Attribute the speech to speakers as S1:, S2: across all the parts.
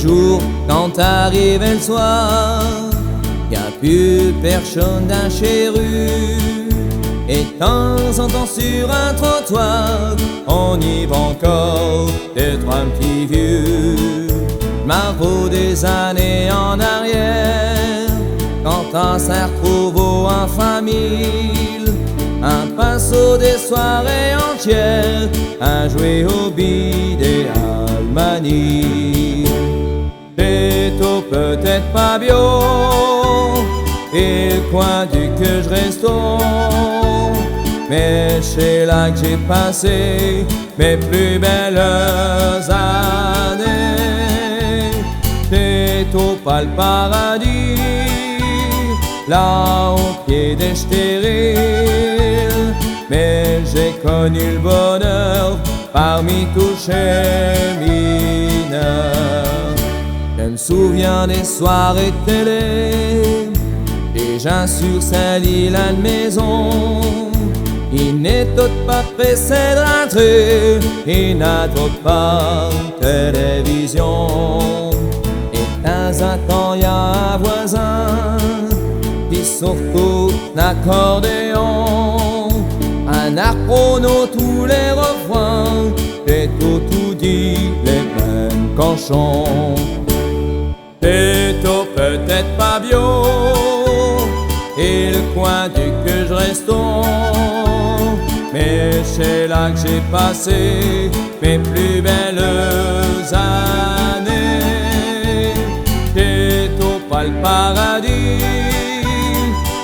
S1: jour, quand arrivait le soir, y a plus personne dans chez rue. Et de temps en temps sur un trottoir, on y va encore d'être un petit vieux. M'arrête des années en arrière, quand on se retrouve en famille, un pinceau des soirées entières, à jouer au billes Almanie. C'est peut-être pas bio, et le coin du que je reste, mais c'est là que j'ai passé mes plus belles années. C'est pas le paradis, là au pied des stériles, mais j'ai connu le bonheur parmi tous ces mineurs. Je me souviens des soirées de télé, des gens sur Saint-Lit, à la maison. Il n'est tout pas pressé de rentrer, il n'a trop pas de télévision. Et de temps en temps, y a un voisin qui surtout l'accordéon, un harponneau tous les refrains, et tout dit les mêmes cochons. C'est peut-être pas bio, et le coin du que je reste, mais c'est là que j'ai passé mes plus belles années. C'est pas le paradis,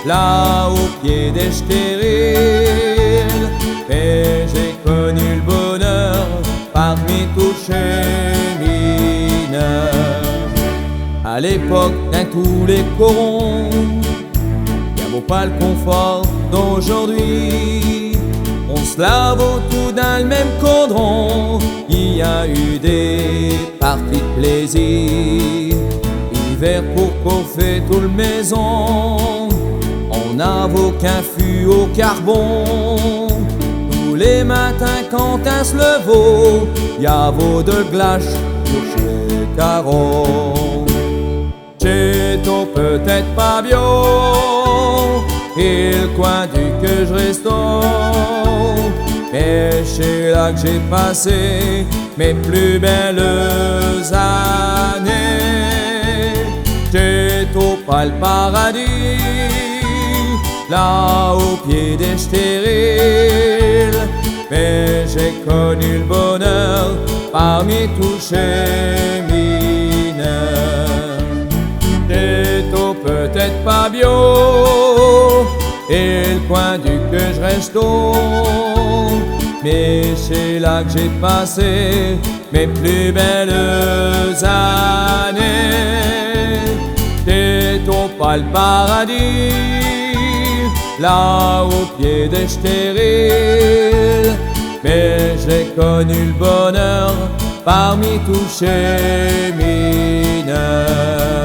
S1: là au pied des stériles, mais j'ai connu le bonheur parmi tous ces mineurs. À l'époque d'un tous les corons, y'a vaut pas le confort d'aujourd'hui. On se lave autour dans le même caudron, il y a eu des parties de plaisir. Hiver pour chauffer toute la maison, on n'avoue qu'un fût au carbon. Tous les matins quand on se lève, y a vaut de glace sur chez Caron. C'est peut-être pas bio, et le coin du que je reste, mais c'est là que j'ai passé mes plus belles années. C'est pas le paradis, là au pied des stériles, mais j'ai connu le bonheur parmi tous ces mineurs. C'est peut-être pas bio, et le coin du que je reste, mais c'est là que j'ai passé mes plus belles années. C'est pas le paradis, là au pied des stériles, mais j'ai connu le bonheur parmi tous ces mineurs.